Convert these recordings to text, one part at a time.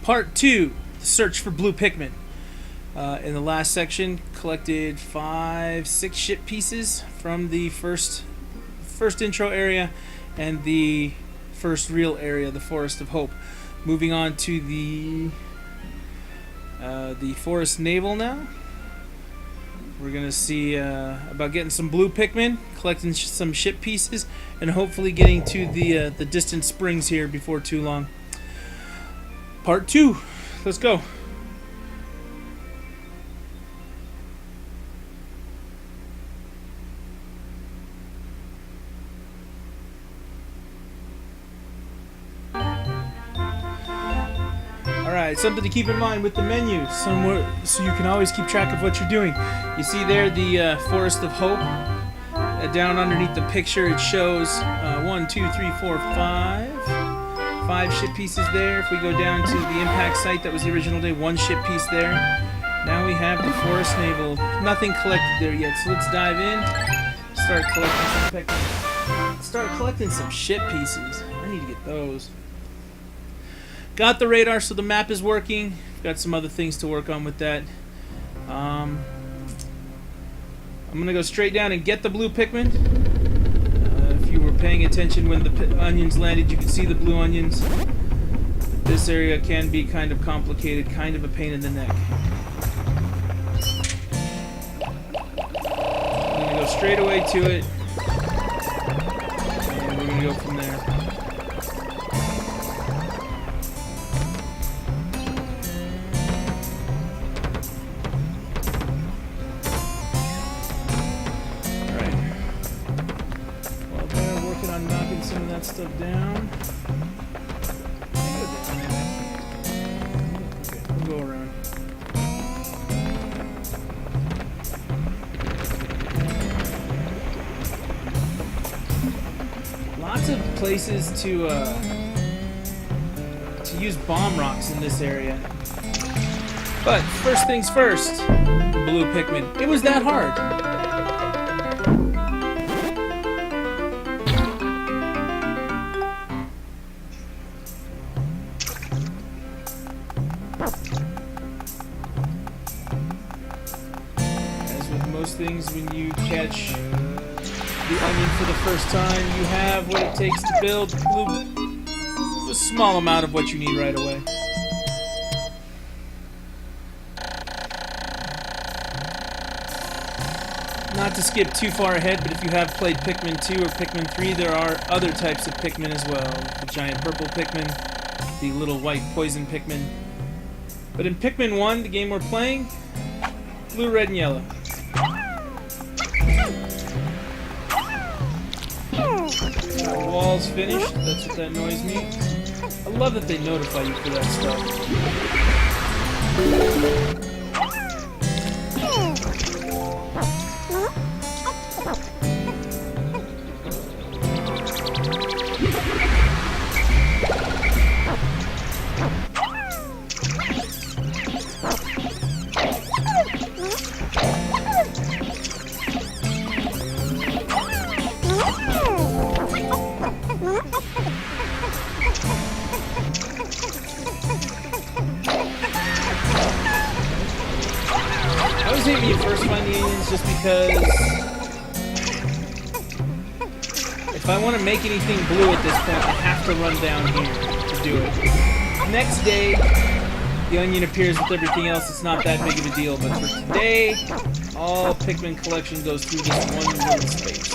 Part 2, the search for blue Pikmin. In the last section, collected 6 ship pieces from the first intro area and the first real area, the Forest of Hope. Moving on to the Forest Naval now. We're gonna see about getting some blue Pikmin, collecting some ship pieces, and hopefully getting to the distant springs here before too long. Part 2. Let's go. Alright, something to keep in mind with the menu, somewhere, so you can always keep track of what you're doing. You see there the Forest of Hope. Down underneath the picture it shows 1, 2, 3, 4, 5 ship pieces there. If we go down to the impact site, that was the original day, 1 ship piece there. Now we have the Forest Naval. Nothing collected there yet, so let's dive in. Start collecting some ship pieces. I need to get those. Got the radar, so the map is working. Got some other things to work on with that. I'm gonna go straight down and get the blue Pikmin. If you were paying attention when the onions landed, you could see the blue onions. This area can be kind of complicated, kind of a pain in the neck. I'm gonna go straight away to it, and we're gonna go from there. Some of that stuff down. Okay, we'll go around. Lots of places to use bomb rocks in this area. But first things first, blue Pikmin. It was that hard. Most things, when you catch the onion for the first time, you have what it takes to build a small amount of what you need right away. Not to skip too far ahead, but if you have played Pikmin 2 or Pikmin 3, there are other types of Pikmin as well. The giant purple Pikmin, the little white poison Pikmin. But in Pikmin 1, the game we're playing, blue, red, and yellow. Wall's finished. That's what that noise means. I love that they notify you for that stuff. I always hate when you first find the aliens, just because if I want to make anything blue at this point, I have to run down here to do it. Next day, the onion appears with everything else. It's not that big of a deal, but for today, all Pikmin collection goes through this one little space.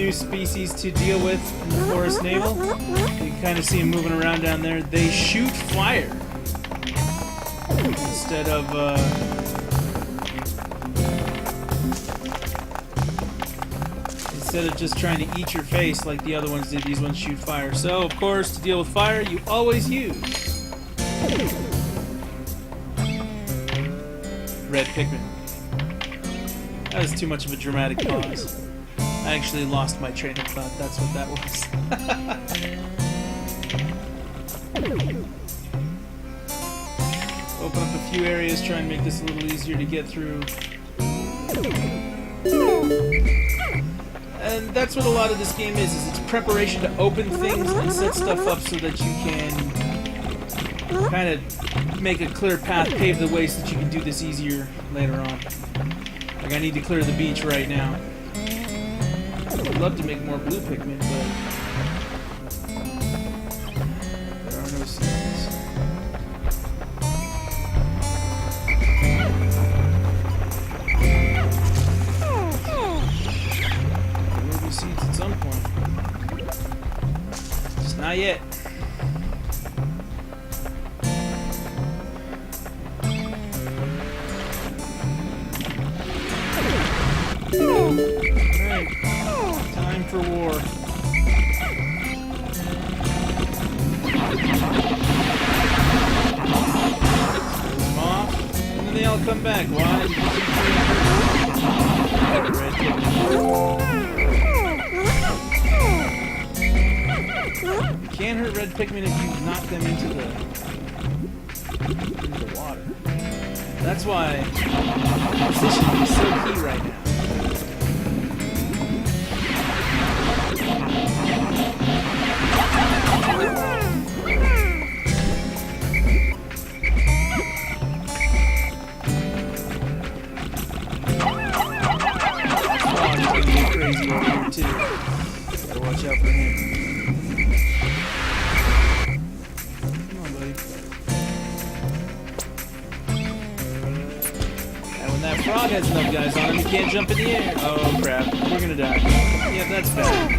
new species to deal with in the forest navel. You can kind of see them moving around down there. They shoot fire instead of just trying to eat your face like the other ones did. These ones shoot fire. So, of course, to deal with fire, you always use red Pikmin. That was too much of a dramatic pause. I actually lost my train of thought. That's what that was. Open up a few areas, try and make this a little easier to get through. And that's what a lot of this game is it's preparation to open things and set stuff up so that you can kind of make a clear path, pave the way so that you can do this easier later on. Like, I need to clear the beach right now. I'd love to make more blue Pikmin, but there are no seeds. There will be seeds at some point. Just not yet. Alright, time for war. Send them off, and then they all come back. Why? Red Pikmin. You can't hurt red Pikmin if you knock them into the water. That's why position is so key right now. Crazy over here too. Gotta watch out for him. Come on, buddy. And when that frog has enough guys on him, he can't jump in the air. Oh crap, we're gonna die. Yeah, that's bad.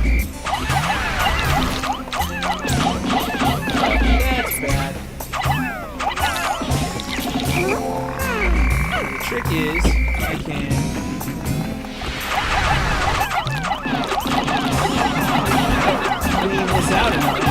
That's bad. The trick is, I can clean this out enough.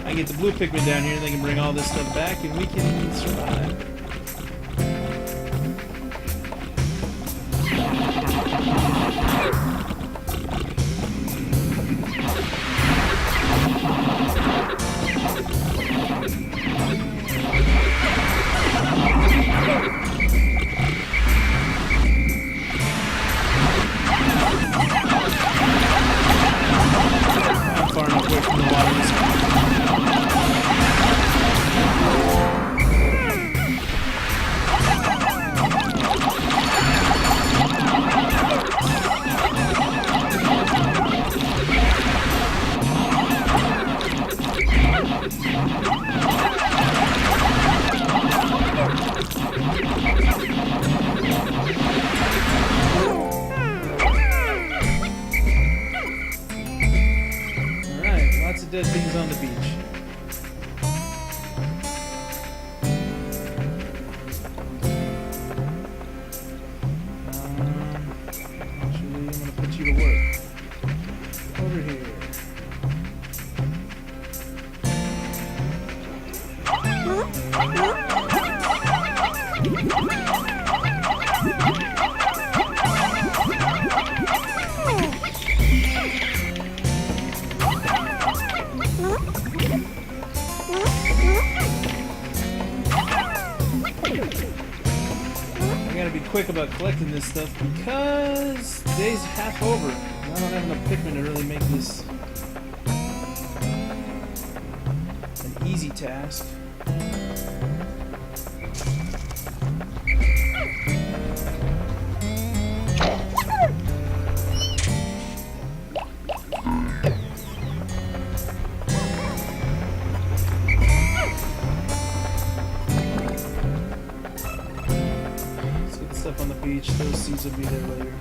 I get the blue Pikmin down here and they can bring all this stuff back and we can survive. I'm far enough away from the water this time. Lots of dead things on the beach. Actually, I'm going to put you to work. Over here. I gotta be quick about collecting this stuff because the day's half over. I don't have enough Pikmin to really make this an easy task. beach. Those seeds will be there later.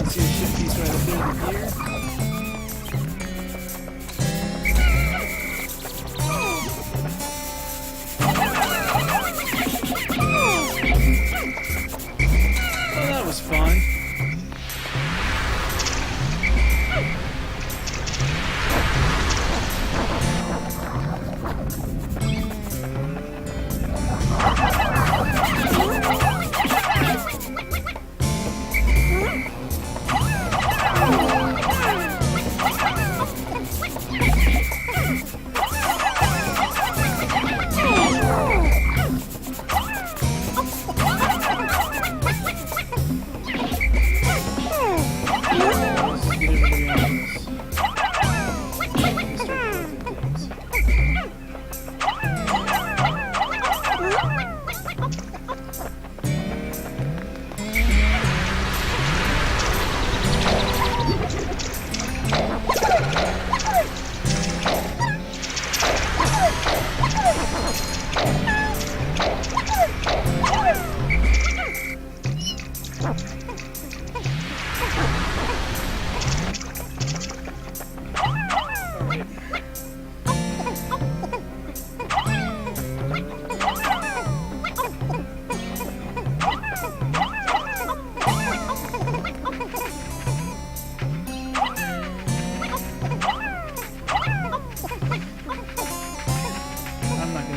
See a ship piece right up there in the gear. Well, that was fun.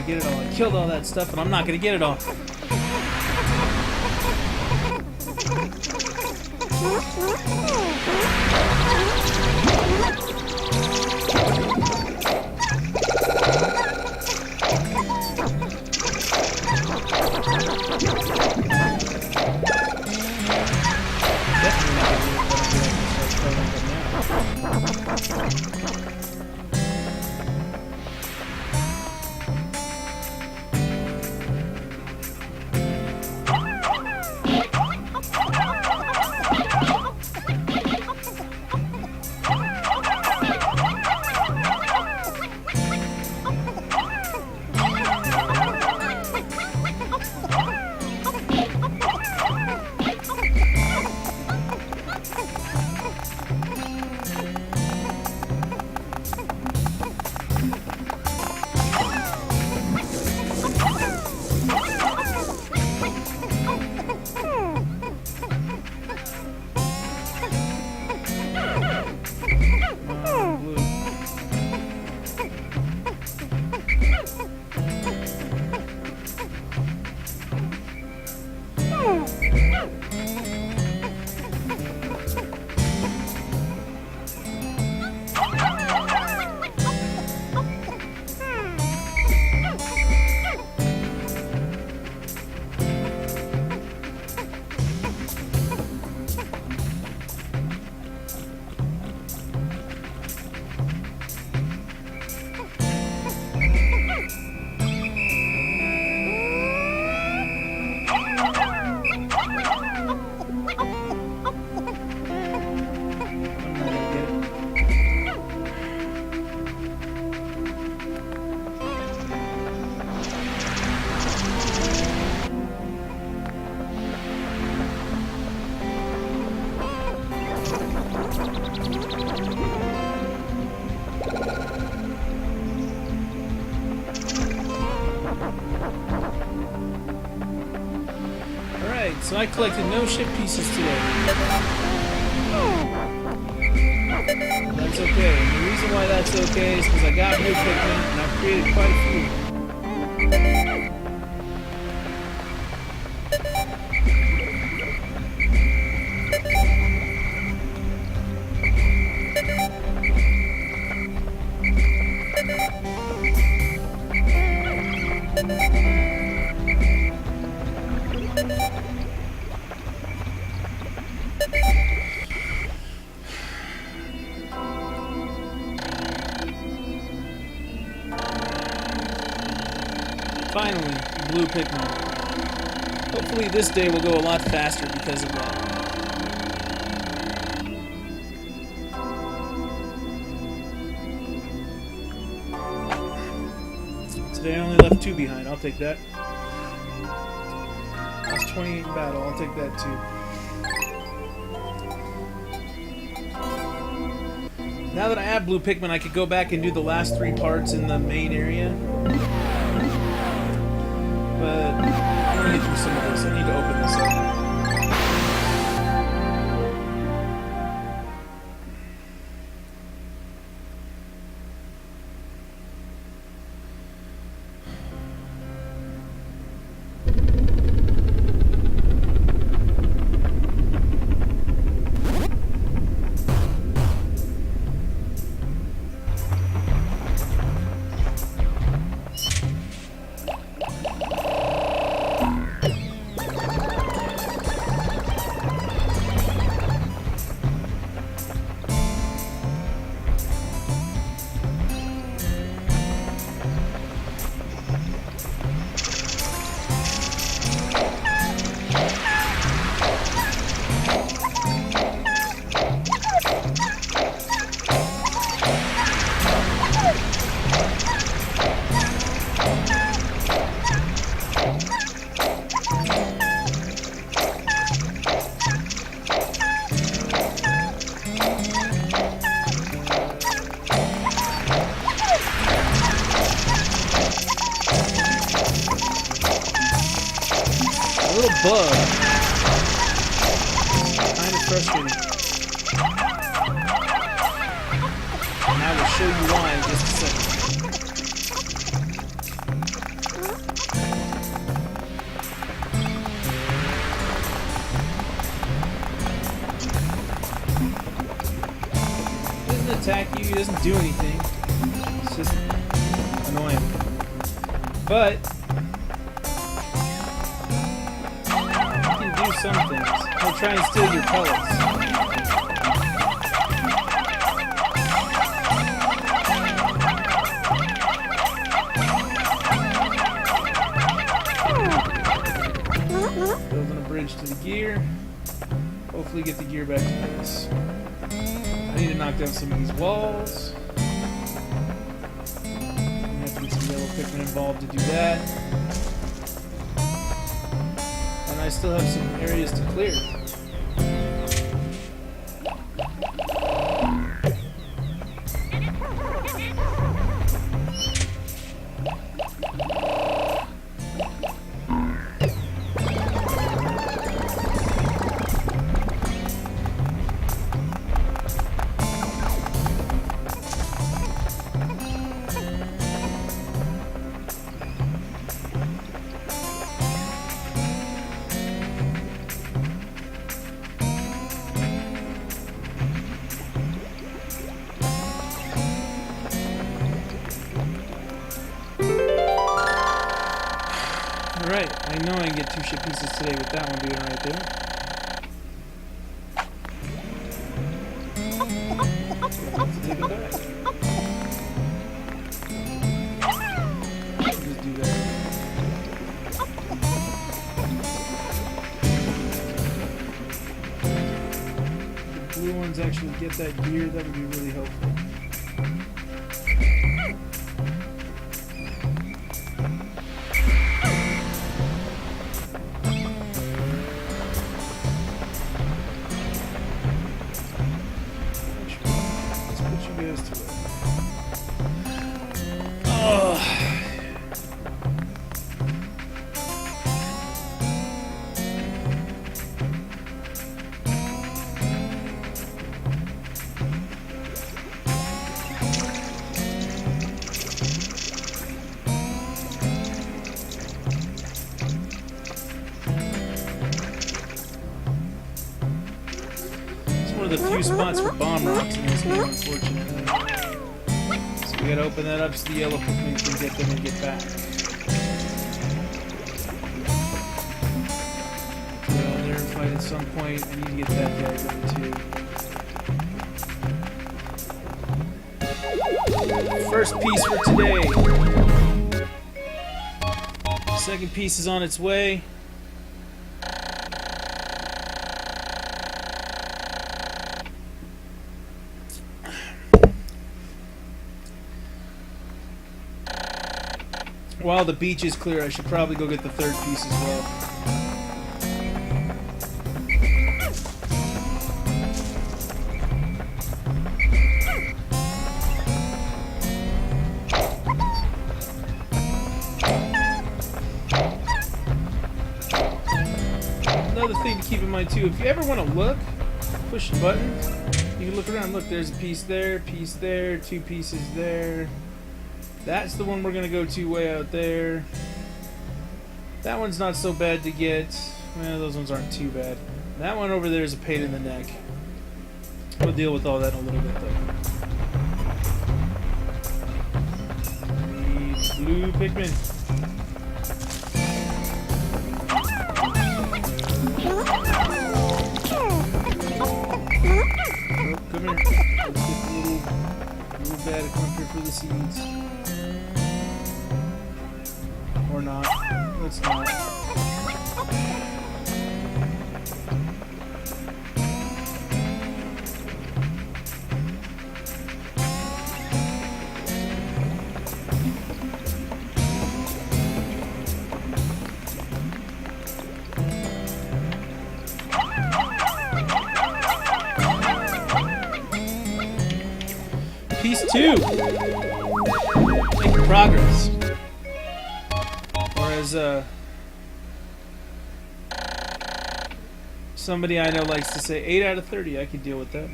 Get it all. I killed all that stuff, and I'm not gonna get it all. So I collected no ship pieces today. That's okay. And the reason why that's okay is because I got new PIkmin and I've created quite a few. blue Pikmin. Hopefully this day will go a lot faster because of that. Today I only left 2 behind. I'll take that. Lost 28 in battle. I'll take that too. Now that I have blue Pikmin, I could go back and do the last 3 parts in the main area. But I want to get through some of this. I need to open this up. Little bug. Kind of frustrating. And I will show you why in just a second. He doesn't attack you, he doesn't do anything. It's just annoying. But some things. He'll try and steal your pellets. Building a bridge to the gear. Hopefully get the gear back to place. I need to knock down some of these walls. I'm gonna have to get some yellow Pikmin involved to do that. I still have some areas to clear. Alright, I know I can get 2 ship pieces today with that one being right there. So let's take it back. Just do that. If the blue ones actually get that gear, that would be really helpful. One of the few spots for bomb rocks in this game, unfortunately. So we gotta open that up so the yellow Pikmin can get them and get back. Go down there and fight at some point. I need to get that guy done too. First piece for today. Second piece is on its way. While the beach is clear, I should probably go get the third piece as well. Another thing to keep in mind too, if you ever want to look, push the button, you can look around. Look, there's a piece there, two pieces there. That's the one we're going to go to way out there. That one's not so bad to get. Well, those ones aren't too bad. That one over there is a pain in the neck. We'll deal with all that in a little bit though. The blue Pikmin. Oh, come here. Let's get the little bad to come up here for the seeds. Or not. Let's not. Piece 2. Making progress. Or as somebody I know likes to say, 8 out of 30. I can deal with that.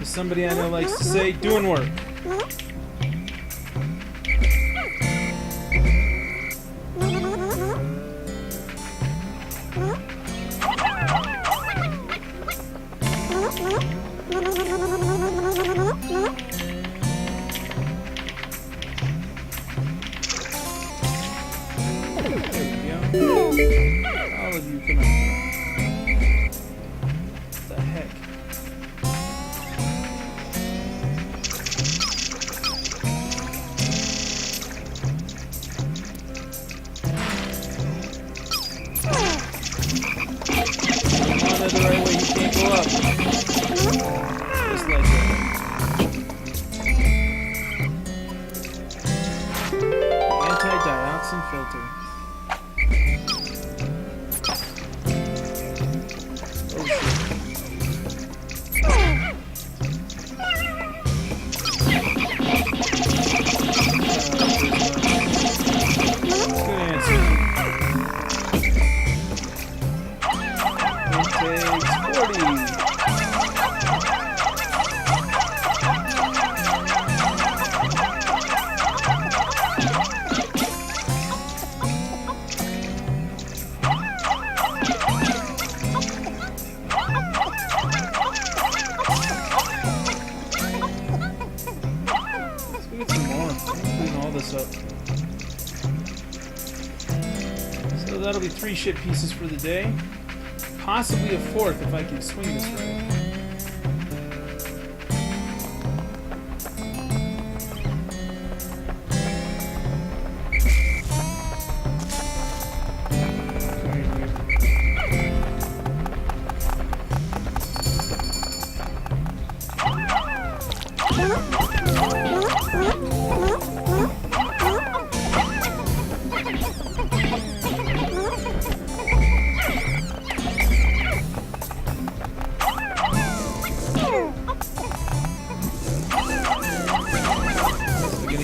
As somebody I know likes to say, doing work. All of you, come on. What the heck? Come on the right way, you can't go up. Just like that. Anti-dioxin filter. So that'll be 3 ship pieces for the day. Possibly a 4th if I can swing this right.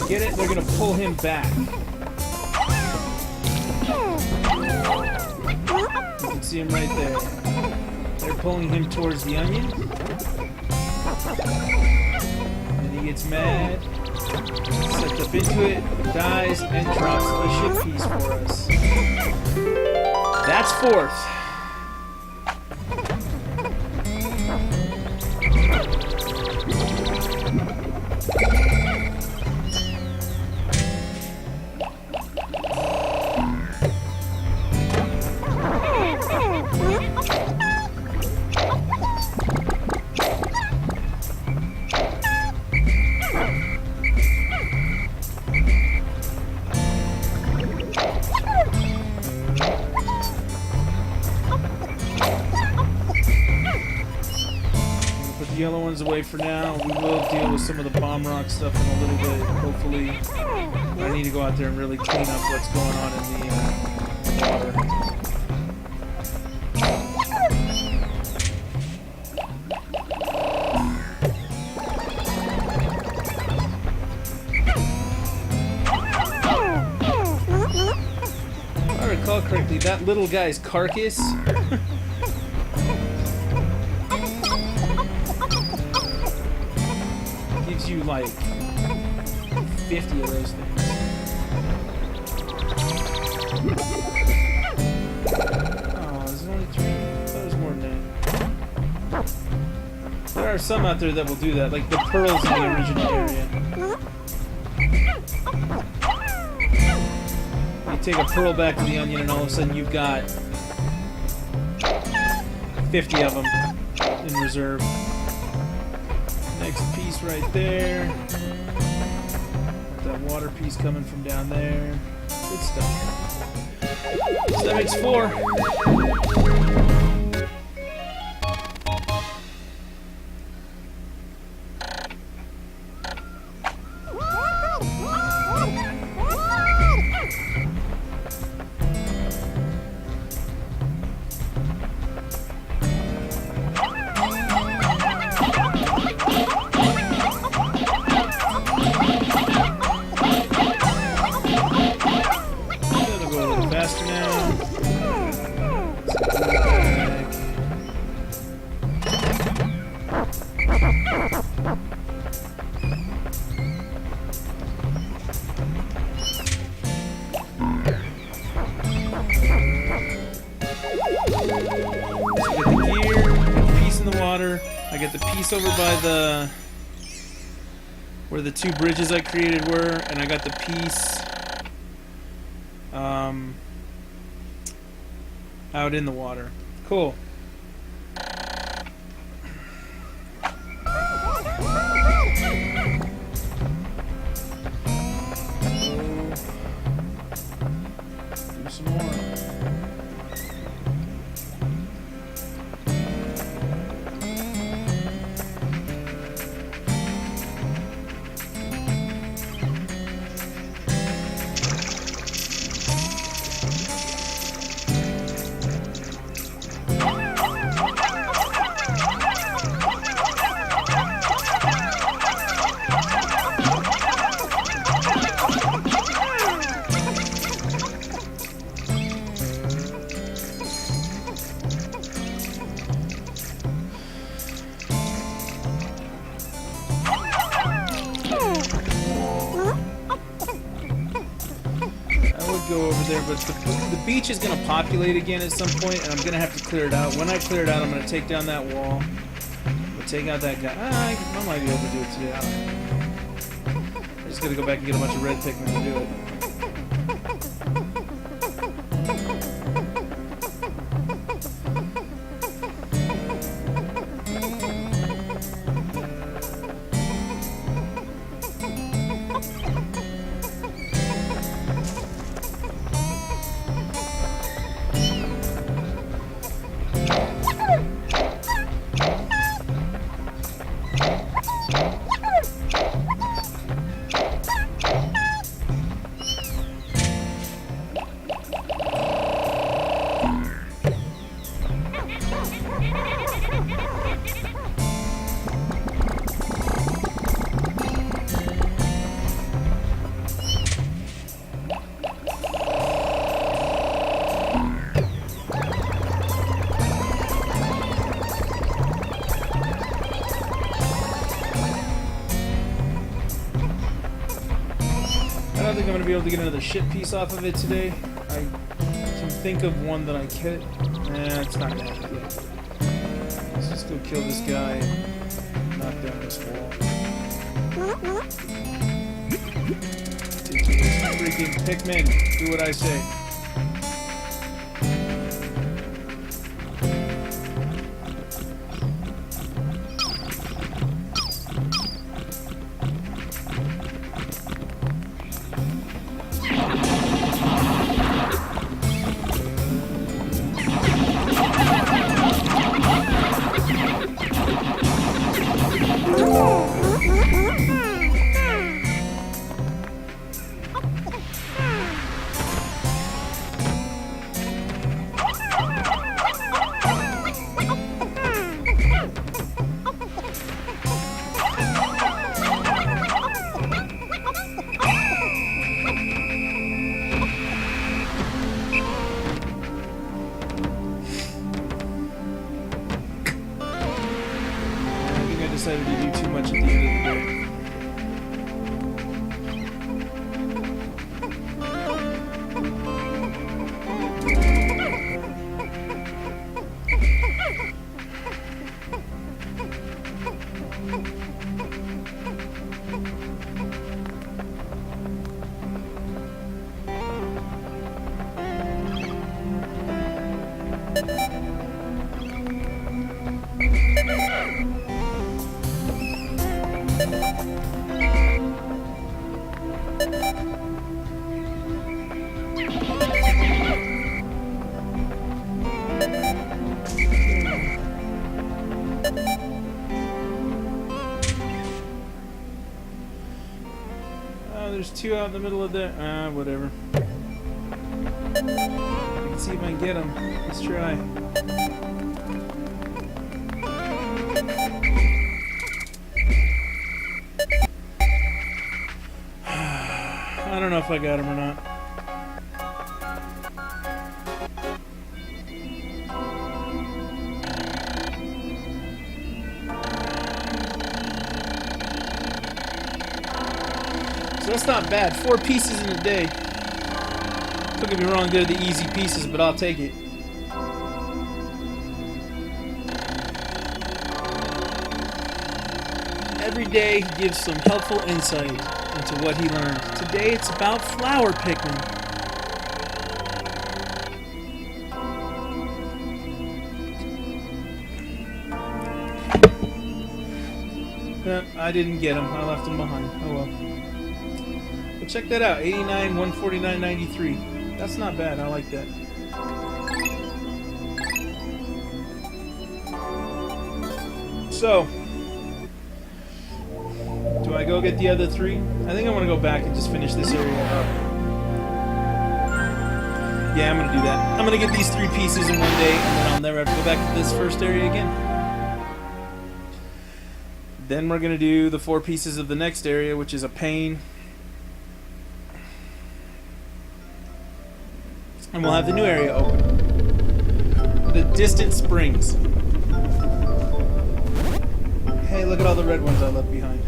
Get it? They're gonna pull him back. You can see him right there. They're pulling him towards the onion. And he gets mad, sets up into it, dies, and drops a ship piece for us. That's 4th. the yellow ones away for now. We will deal with some of the bomb rock stuff in a little bit, hopefully. I need to go out there and really clean up what's going on in the water. If I recall correctly, that little guy's carcass gives you like 50 of those things. Oh, there's only 3. I thought there was more than that. There are some out there that will do that, like the pearls in the original area. You take a pearl back to the onion and all of a sudden you've got 50 of them in reserve. Next piece right there. That water piece coming from down there. Good stuff. So that makes 4. Faster now. So I get the gear, get the piece in the water. I get the piece over by the where the 2 bridges I created were, and I got the piece out in the water. Cool. Do some more. Go over there, but the beach is going to populate again at some point, and I'm going to have to clear it out. When I clear it out, I'm going to take down that wall. I'm going to take out that guy. I might be able to do it today. I just got to go back and get a bunch of red Pikmin to do it. I don't think I'm going to be able to get another ship piece off of it today. I can think of one that I can. It's not going to happen yet. Let's just go kill this guy and knock down this wall. Take these freaking Pikmin. Do what I say. decided to do too much at the end of the day. There's two out in the middle of the... whatever. Let's see if I can get them. Let's try. I don't know if I got them or not. So that's not bad. 4 pieces in a day. Don't get me wrong, they're the easy pieces, but I'll take it. Every day he gives some helpful insight into what he learned. Today it's about flower Pikmin. I didn't get him. I left him behind. Oh well. But check that out. 89, 149, 93. That's not bad. I like that. So, do I go get the other 3? I think I want to go back and just finish this area up. Yeah, I'm going to do that. I'm going to get these 3 pieces in one day, and then I'll never have to go back to this first area again. Then we're going to do the 4 pieces of the next area, which is a pain. And we'll have the new area open. The distant springs. Hey, look at all the red ones I left behind.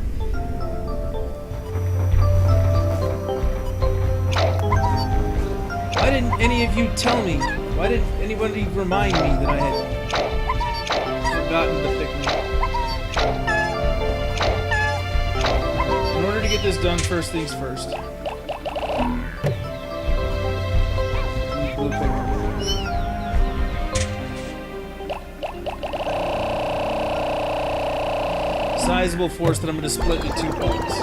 Why didn't any of you tell me? Why didn't anybody remind me that I had forgotten the Pikmin? In order to get this done, first things first. Blue Pikmin. Sizable force that I'm going to split into 2 parts.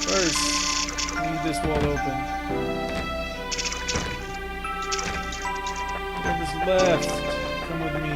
First, I need this wall open. Whatever's left, come with me.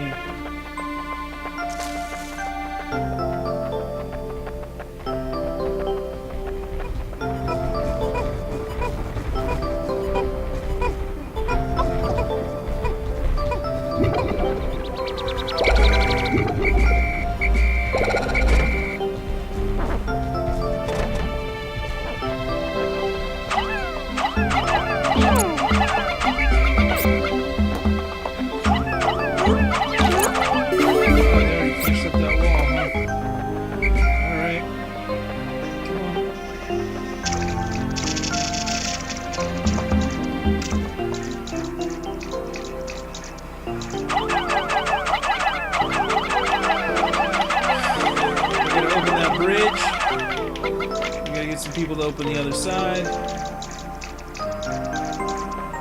People to open the other side,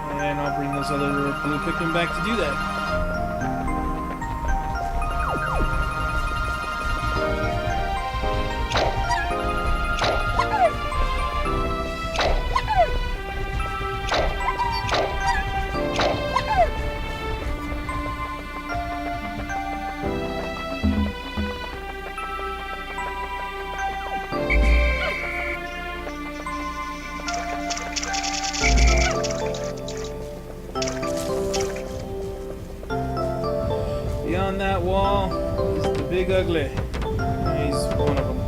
and I'll bring those other blue Pikmin back to do that. on that wall is the big ugly. He's one of them.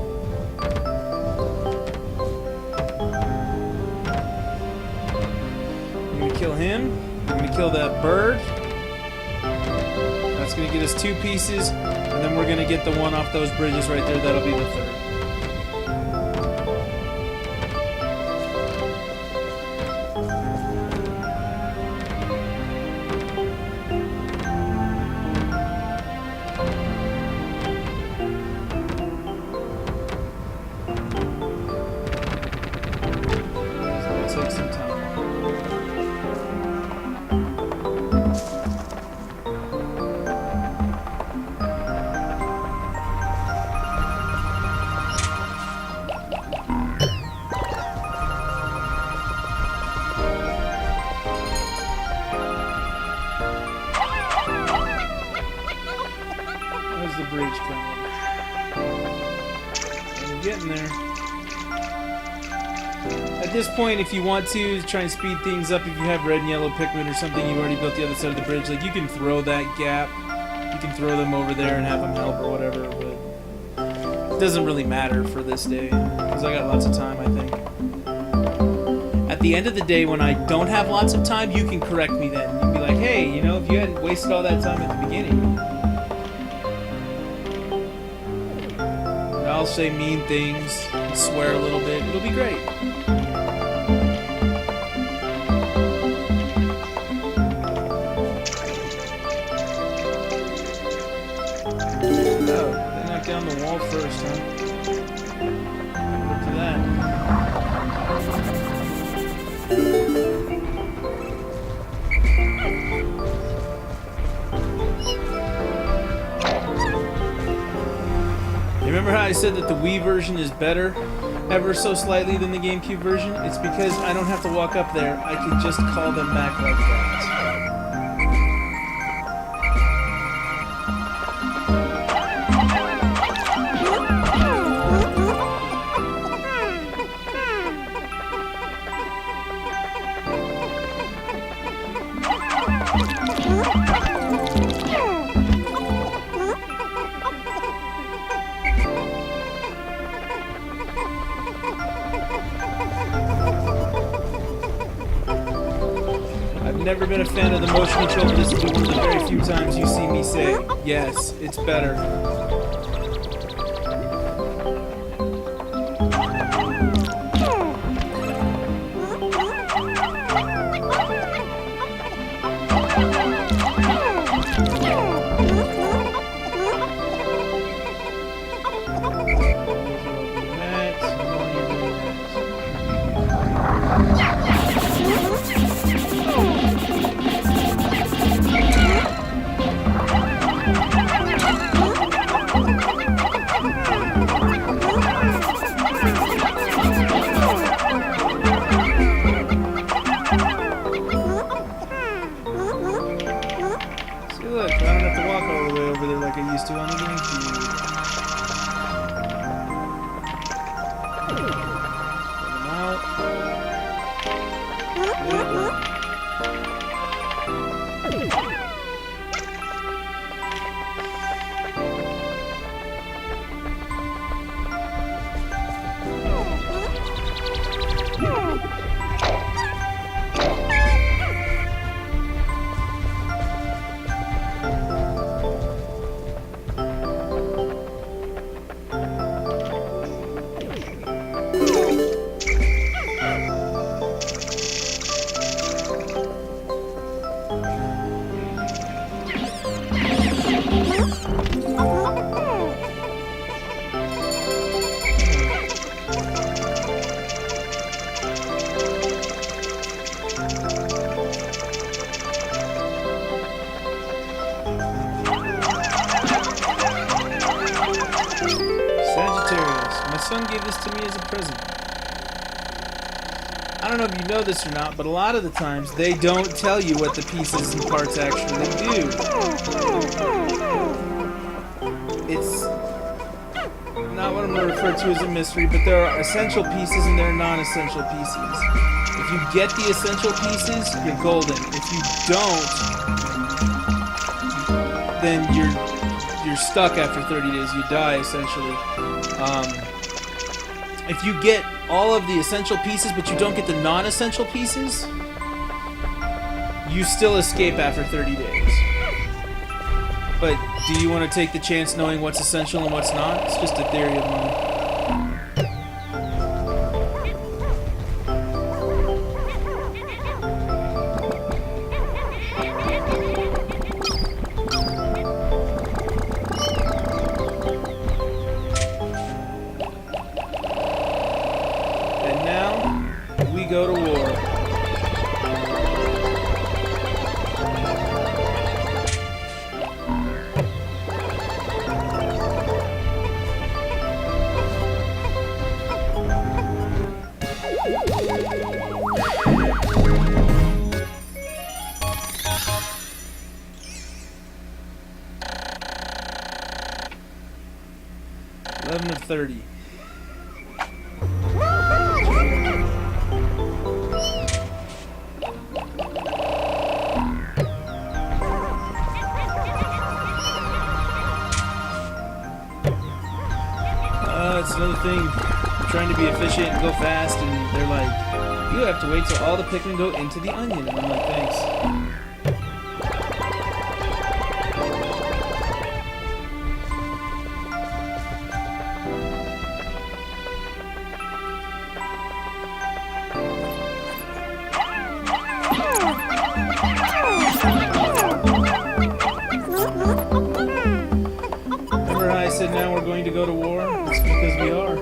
I'm gonna kill him. I'm gonna kill that bird. That's gonna get us 2 pieces, and then we're gonna get the one off those bridges right there. That'll be the 3rd. Take some time. There's the bridge coming. We're getting there. At this point, if you want to try and speed things up, if you have red and yellow Pikmin or something, you've already built the other side of the bridge, like you can throw that gap, you can throw them over there and have them help or whatever, but it doesn't really matter for this day, because I got lots of time, I think. At the end of the day, when I don't have lots of time, you can correct me then. You'd be like, hey, you know, if you hadn't wasted all that time at the beginning. I'll say mean things, swear a little bit, it'll be great. Down the wall first, huh? Look at that. You remember how I said that the Wii version is better ever so slightly than the GameCube version? It's because I don't have to walk up there. I can just call them back like that. I've never been a fan of the motion control, but this will be one of the very few times you see me say, yes, it's better. Look, I don't have to walk all the way over there like I used to on the GameCube. Put them out. My son gave this to me as a present. I don't know if you know this or not, but a lot of the times they don't tell you what the pieces and parts actually do. It's not what I'm going to refer to as a mystery, but there are essential pieces and there are non-essential pieces. If you get the essential pieces, you're golden. If you don't, then you're stuck after 30 days. You die essentially. If you get all of the essential pieces, but you don't get the non-essential pieces, you still escape after 30 days. But do you want to take the chance knowing what's essential and what's not? It's just a theory of mine. And now, we go to war. Eleven of 30. It's another thing. I'm trying to be efficient and go fast, and they're like, you have to wait till all the Pikmin go into the onion. And I'm like, thanks. Remember how I said now we're going to go to war? It's because we are.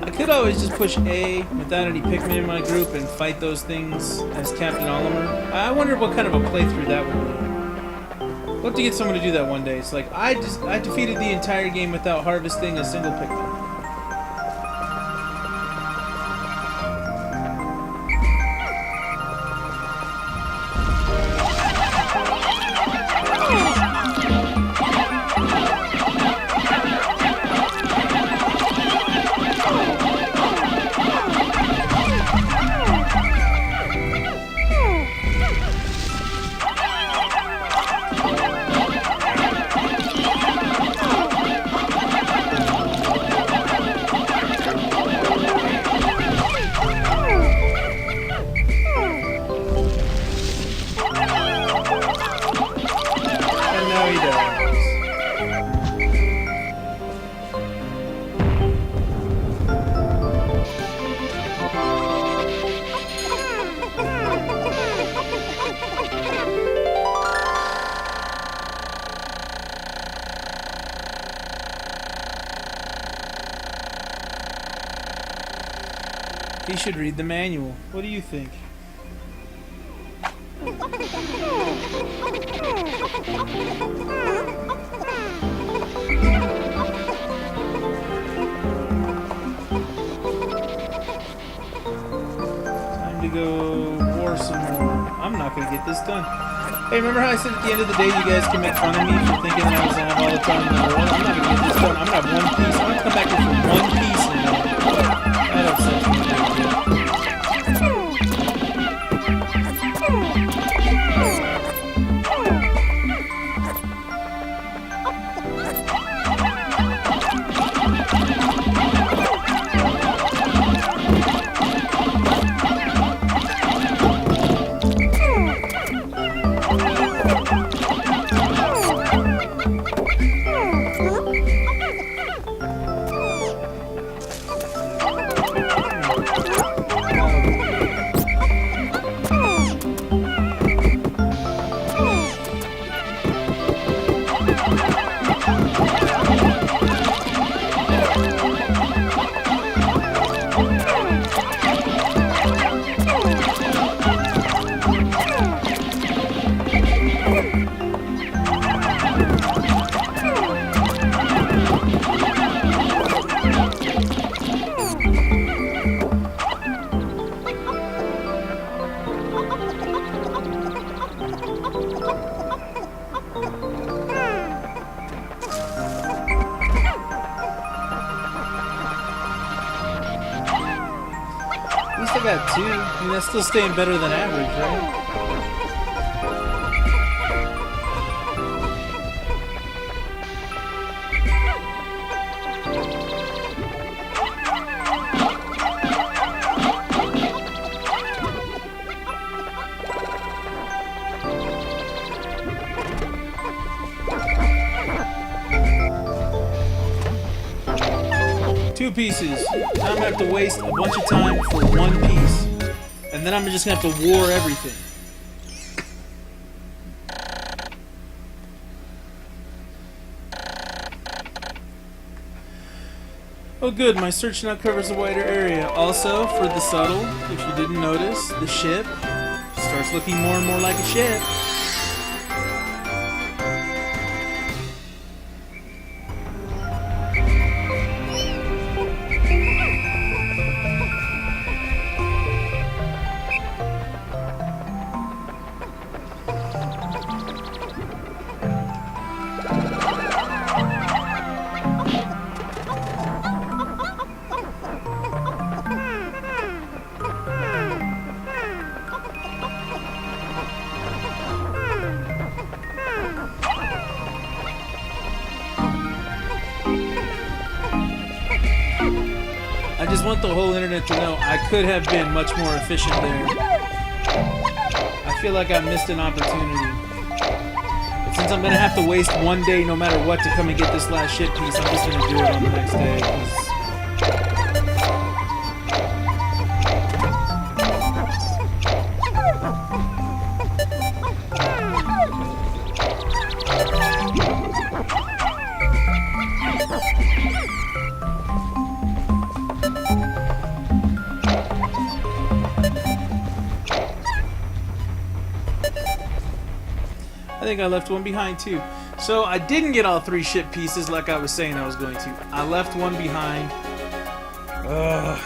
I could always just push A without any Pikmin in my group and fight those things as Captain Oliver. I wonder what kind of a playthrough that would be. We'll have to get someone to do that one day. It's like, I defeated the entire game without harvesting a single Pikmin. He should read the manual. What do you think? Time to go war some more. I'm not gonna get this done. Hey, remember how I said at the end of the day you guys can make fun of me for thinking that I was gonna have all the time in the world? I'm not gonna get this done. I'm gonna have one piece. I'm gonna come back here for one piece and that upsets me. got 2. I mean, that's still staying better than average, right? Two pieces. Now I'm gonna have to waste a bunch of time for 1 piece. And then I'm just gonna have to war everything. Oh good, my search now covers a wider area. Also, for the subtle, if you didn't notice, the ship starts looking more and more like a ship. I just want the whole internet to know I could have been much more efficient there. I feel like I missed an opportunity. But since I'm going to have to waste 1 day no matter what to come and get this last shit piece, I'm just going to do it on the next day. 'Cause I think I left 1 behind too. So I didn't get all 3 ship pieces like I was saying I was going to. I left 1 behind. Ugh.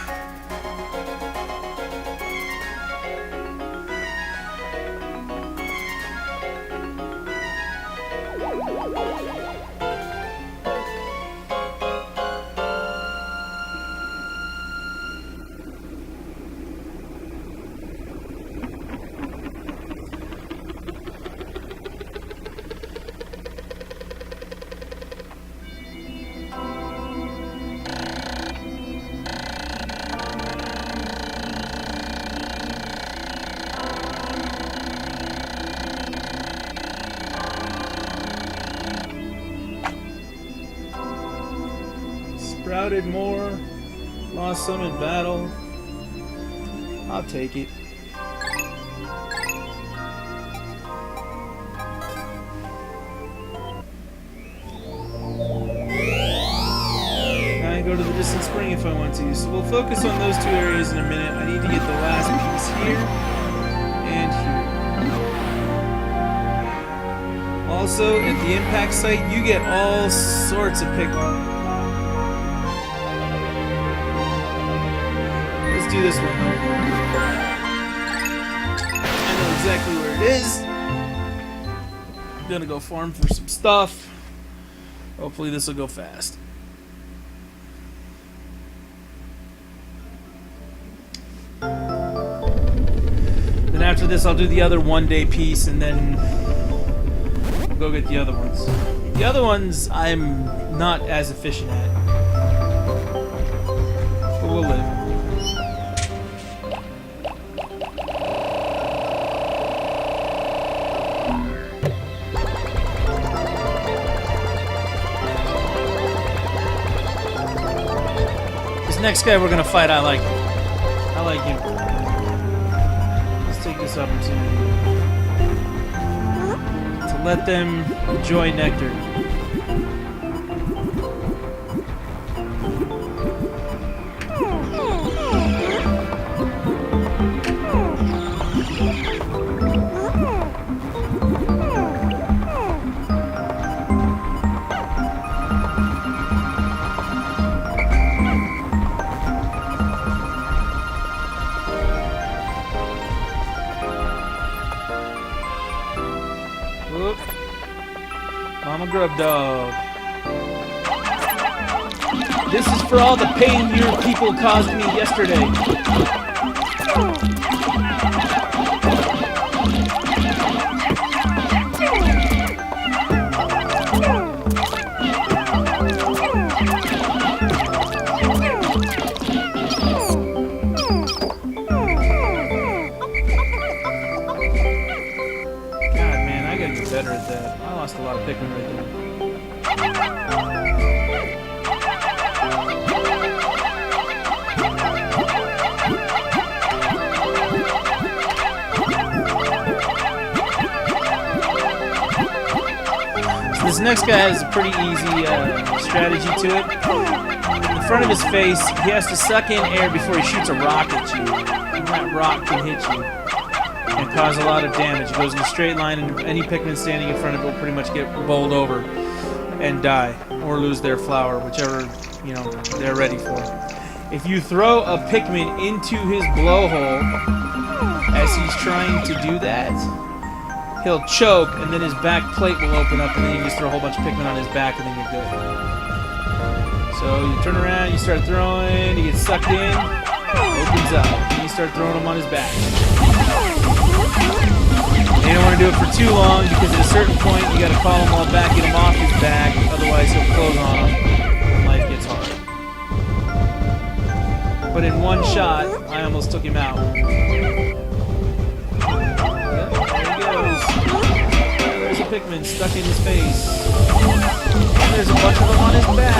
Sprouted more, lost some in battle. I'll take it. Now I can go to the distant spring if I want to. So we'll focus on those 2 areas in a minute. I need to get the last piece here and here. Also, at the impact site, you get all sorts of Pikmin. Let's do this one. I know exactly where it is. I'm gonna go farm for some stuff. Hopefully this will go fast. Then after this I'll do the other 1 day piece and then we'll go get the other ones. The other ones I'm not as efficient at. But we'll live. Next guy we're gonna fight, I like him. I like him. Let's take this opportunity to let them enjoy nectar. Mama Grub Dog. This is for all the pain your people caused me yesterday. Better at that. I lost a lot of Pikmin right there. So this next guy has a pretty easy strategy to it. In the front of his face, he has to suck in air before he shoots a rock at you. And that rock can hit you and cause a lot of damage. It goes in a straight line, and any Pikmin standing in front of it will pretty much get bowled over and die, or lose their flower, whichever they're ready for. If you throw a Pikmin into his blowhole as he's trying to do that, he'll choke, and then his back plate will open up, and then you just throw a whole bunch of Pikmin on his back, and then you're good. So you turn around, you start throwing, he gets sucked in, opens up, and you start throwing him on his back. You don't want to do it for too long, because at a certain point you got to call him all back, get him off his back, otherwise he'll close on him and life gets hard. But in one shot, I almost took him out. Yep, there he goes. There's a Pikmin stuck in his face. And there's a bunch of them on his back.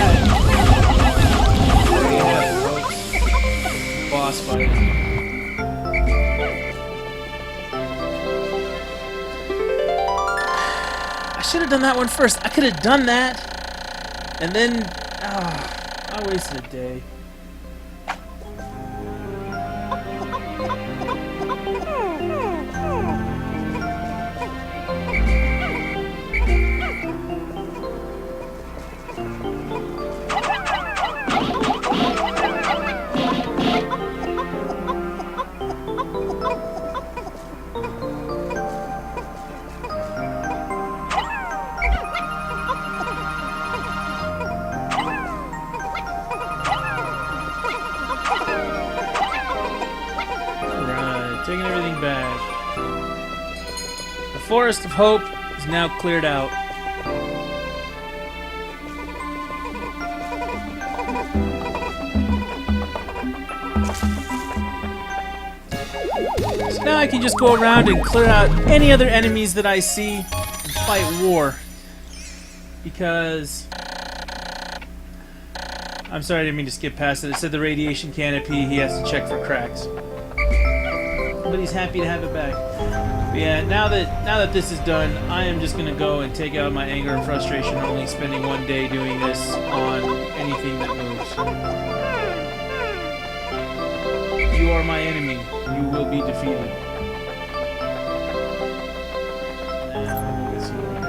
There you have it, folks. Boss fight. I should have done that one first. I could have done that, and then I wasted a day. Taking everything back. The Forest of Hope is now cleared out. So now I can just go around and clear out any other enemies that I see and fight war. Because... I'm sorry, I didn't mean to skip past it. It said the radiation canopy, he has to check for cracks. But he's happy to have it back. But yeah, now that this is done, I am just gonna go and take out my anger and frustration, only spending one day doing this on anything that moves. You are my enemy. You will be defeated. Now, let's see what I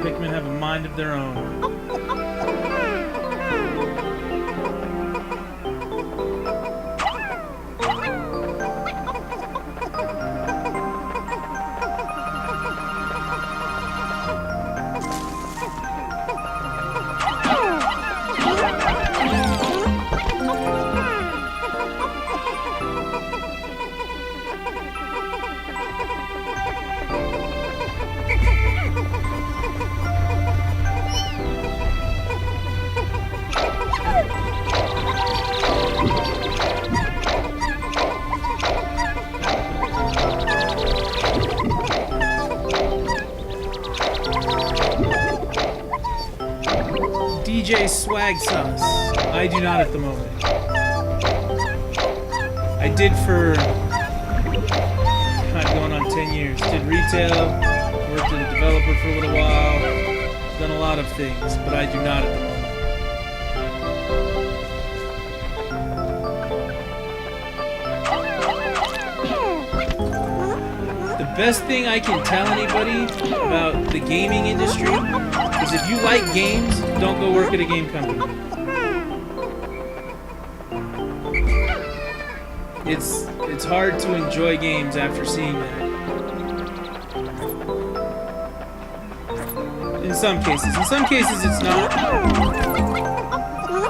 Pikmin have a mind of their own. DJ Swag Sauce. I do not at the moment. I did for going on 10 years. Did retail, worked as a developer for a little while, done a lot of things, but I do not at the moment. The best thing I can tell anybody about the gaming industry is if you like games, don't go work at a game company. It's hard to enjoy games after seeing that. In some cases. In some cases it's not.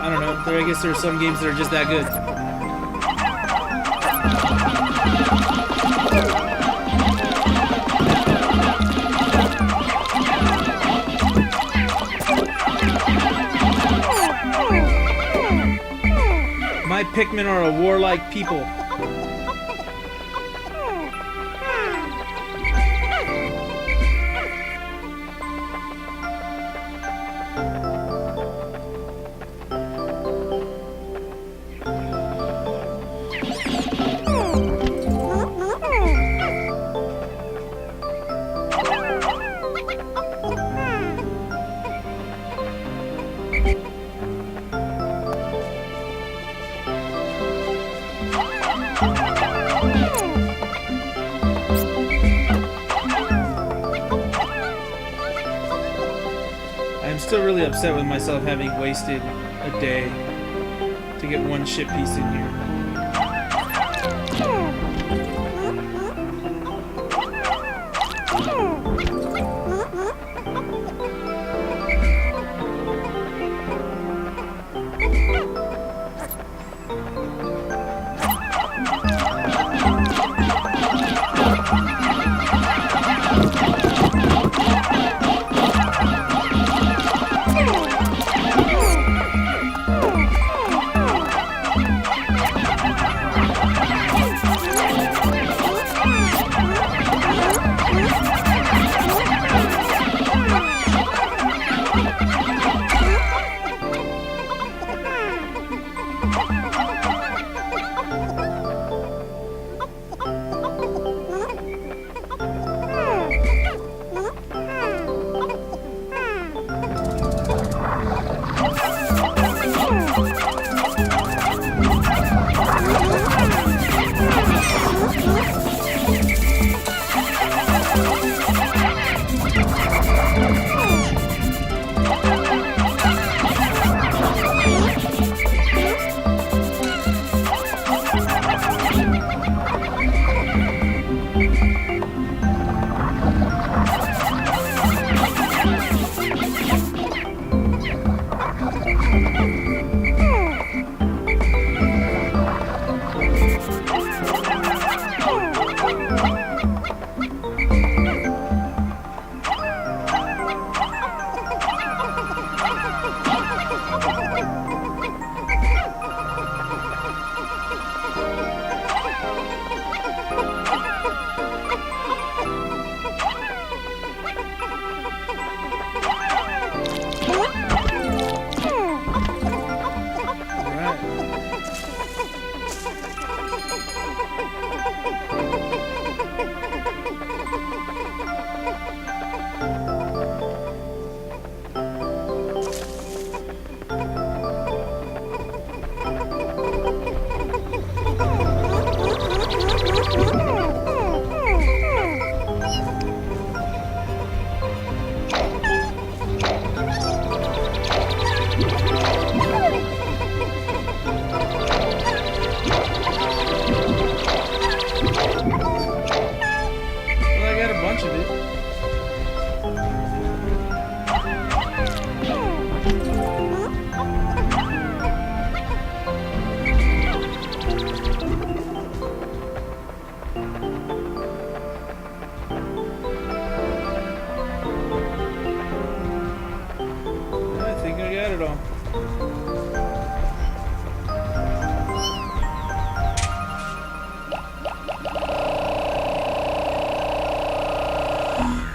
I don't know. I guess there are some games that are just that good. My Pikmin are a warlike people. I'm still really upset with myself having wasted a day to get one ship piece in here.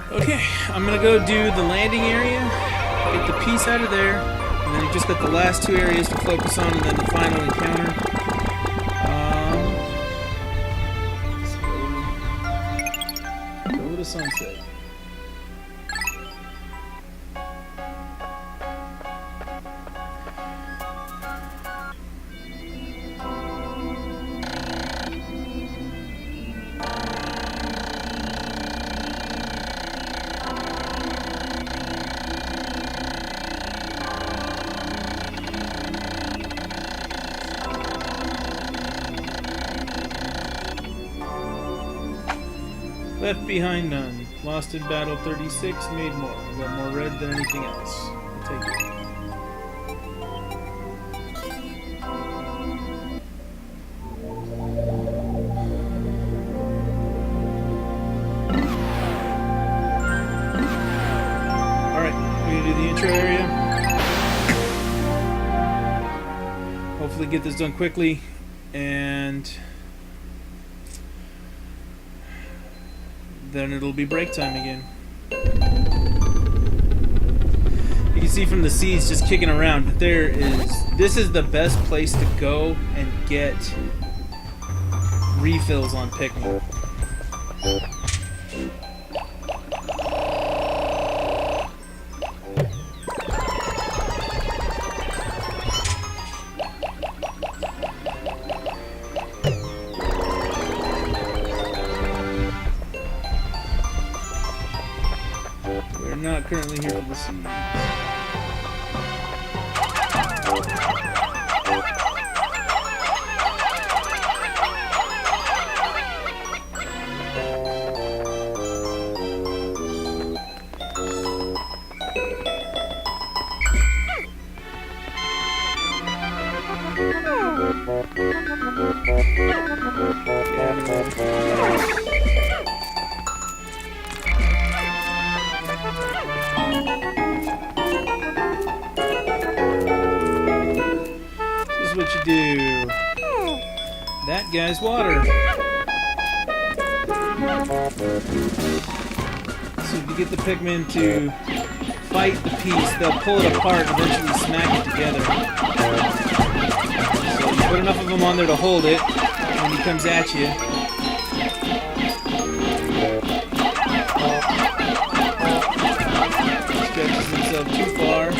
Okay, I'm gonna go do the landing area, get the piece out of there, And then you've just got the last two areas to focus on, and then the final encounter. So, go to sunset. Left behind none. Lost in battle 36, made more. Got more red than anything else. I'll take it. Alright, we're gonna do the intro area. Hopefully get this done quickly, and then it'll be break time again. You can see from the seeds just kicking around, but this is the best place to go and get refills on Pikmin. Not currently here for the seeds. What you do. That guy's water. So if you get the Pikmin to fight the piece, they'll pull it apart and eventually smack it together. So you put enough of them on there to hold it, and when he comes at you, stretches himself too far.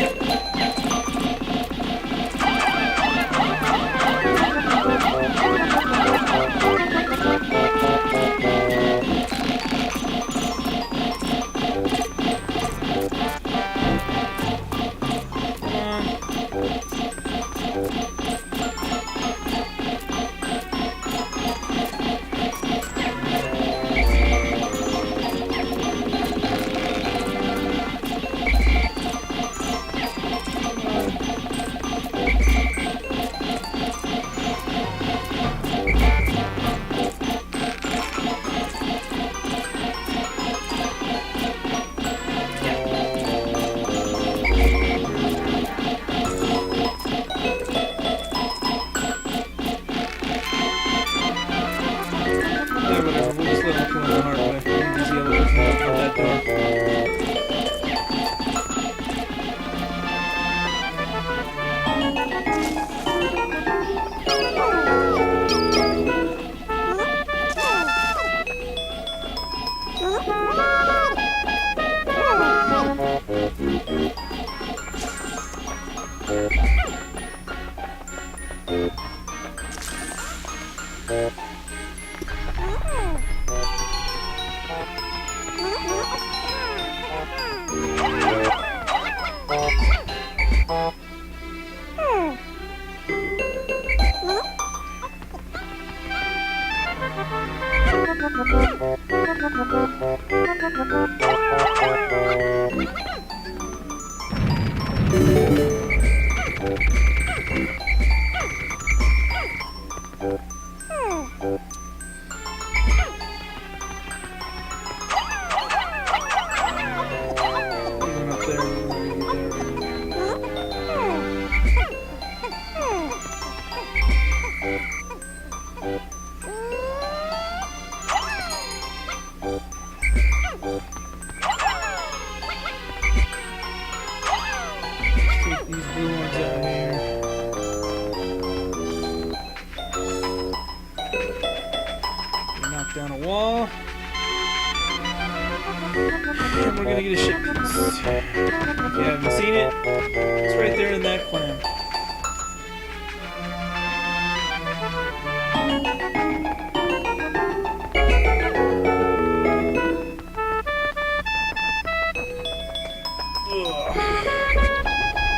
gonna get a ship piece. If you haven't seen it, it's right there in that clam.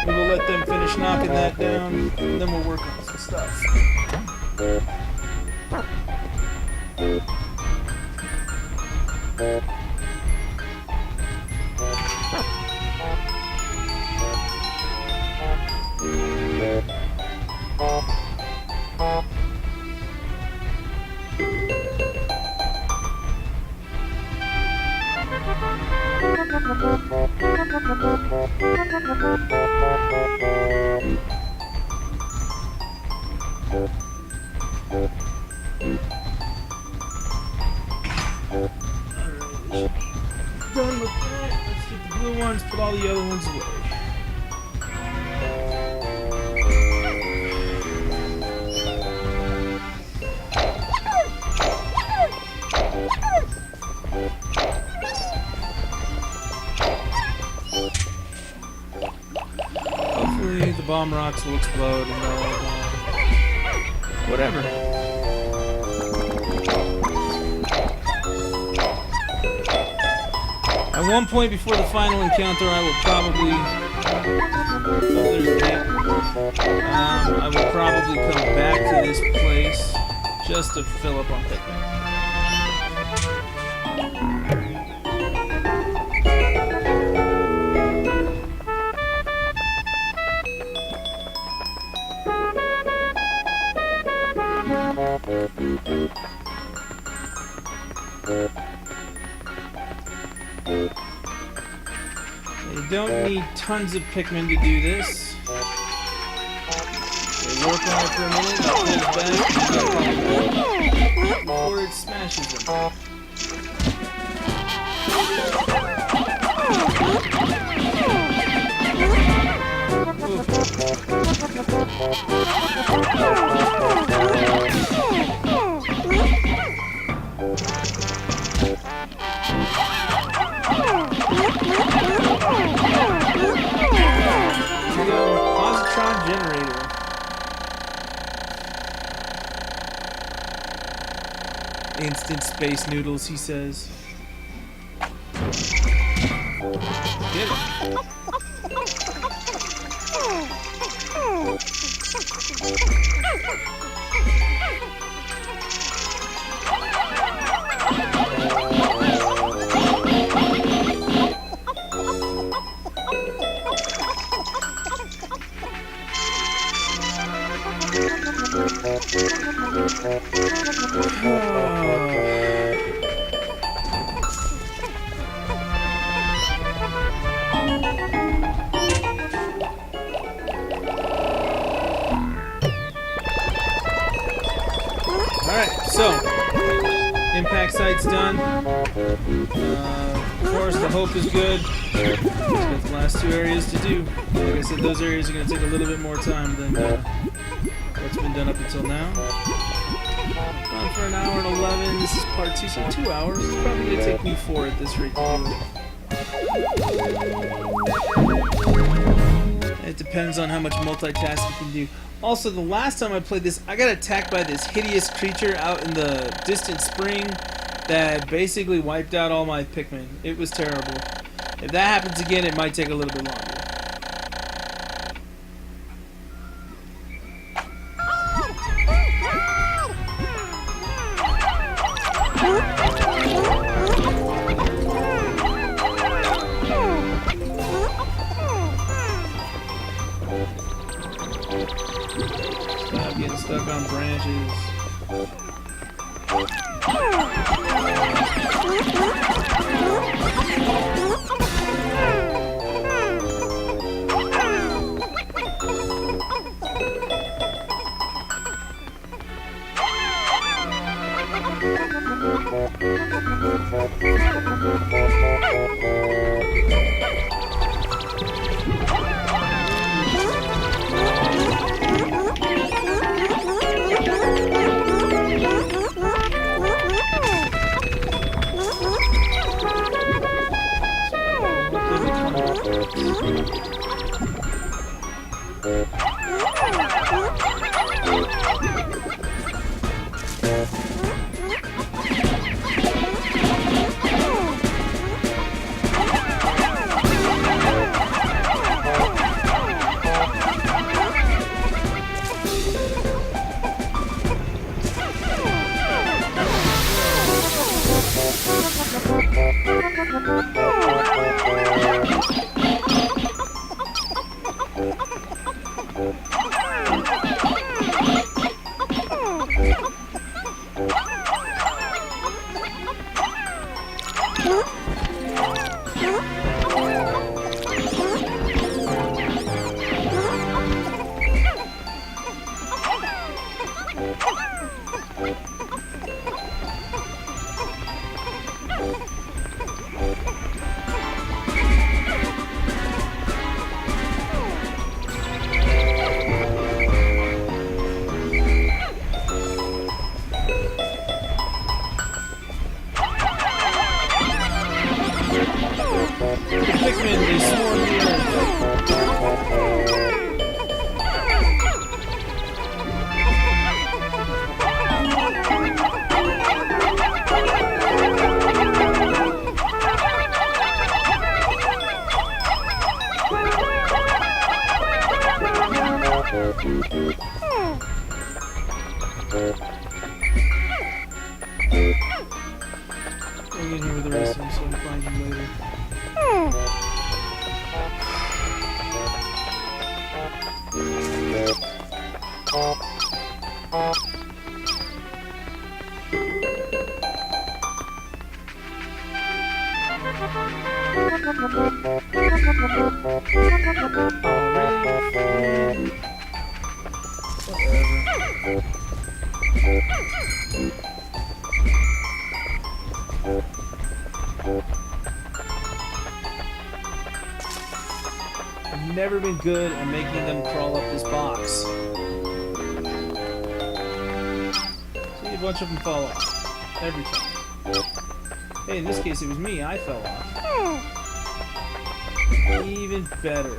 We'll let them finish knocking that down, and then we'll work on some stuff. Done with that. Let's get the blue ones, put all the other ones away. Hopefully the bomb rocks will explode and they'll whatever. At one point before the final encounter, I will probably... Oh, there's a gate. I will probably come back to this place just to fill up on Pikmin. You don't need tons of Pikmin to do this. Okay, work on it for a minute, it pulls back before it smashes them. Positron generator. Instant space noodles, he says. Get it. Alright, so impact site's done. Of course, the hope is good. We've got the last two areas to do. Like I said, those areas are going to take a little bit more time than what's been done up until now. Gone for an hour and 11. This is part 2, so 2 hours. It's probably going to take me 4 at this rate to do it. It depends on how much multitasking you can do. Also, the last time I played this, I got attacked by this hideous creature out in the distant spring that basically wiped out all my Pikmin. It was terrible. If that happens again, it might take a little bit longer. Stop getting stuck on branches. PIkmin, they swarm the I'll get here with the rest of them so I can find them later. I've never been good at making them crawl up this box. See, a bunch of them fall off. Every time. Hey, in this case it was me, I fell off. Even better.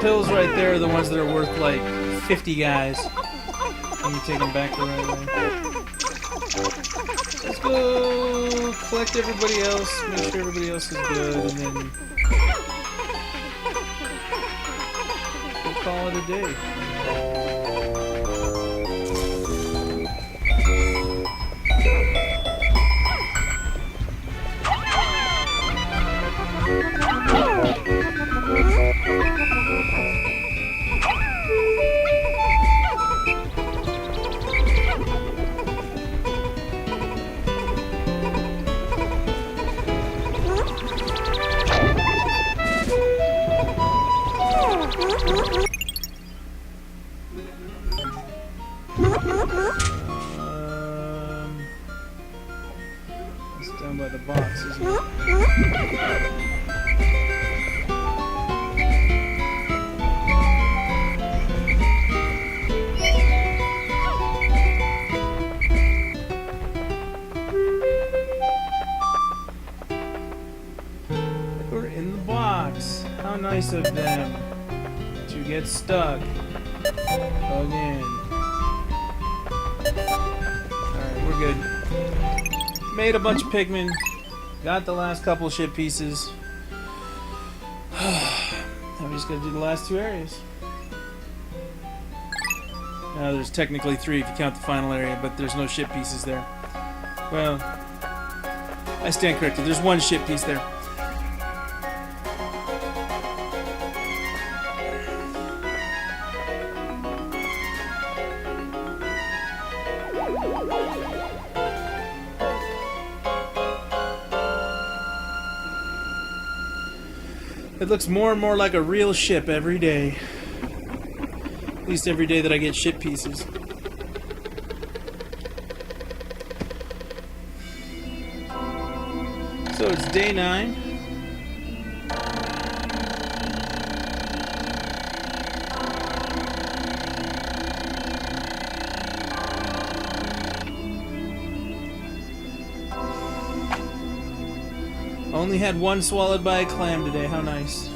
Pills right there are the ones that are worth like 50 guys. And you take them back the right way. Let's go collect everybody else, make sure everybody else is good, and then we'll call it a day. It's down by the box, isn't it? nice of them to get stuck again. Alright, we're good. Made a bunch of Pikmin. Got the last couple ship pieces. Now we just gotta do the last 2 areas. Now there's technically 3 if you count the final area, but there's no ship pieces there. Well, I stand corrected. There's 1 ship piece there. It looks more and more like a real ship every day. At least every day that I get ship pieces. So it's day 9. Only had 1 swallowed by a clam today. How nice.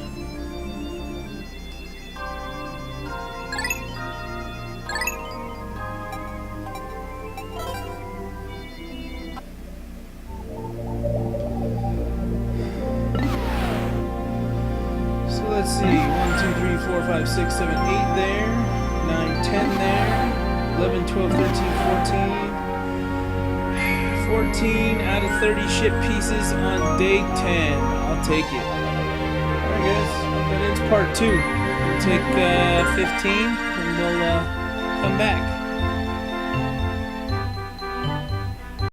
So let's see. 1, 2, 3, 4, 5, 6, 7, 8 there. 9, 10 there. 11, 12, 13, 14. 14 out of 30 ship pieces on day 10. I'll take it. Alright guys, that ends part 2. We'll take 15 and we'll come back.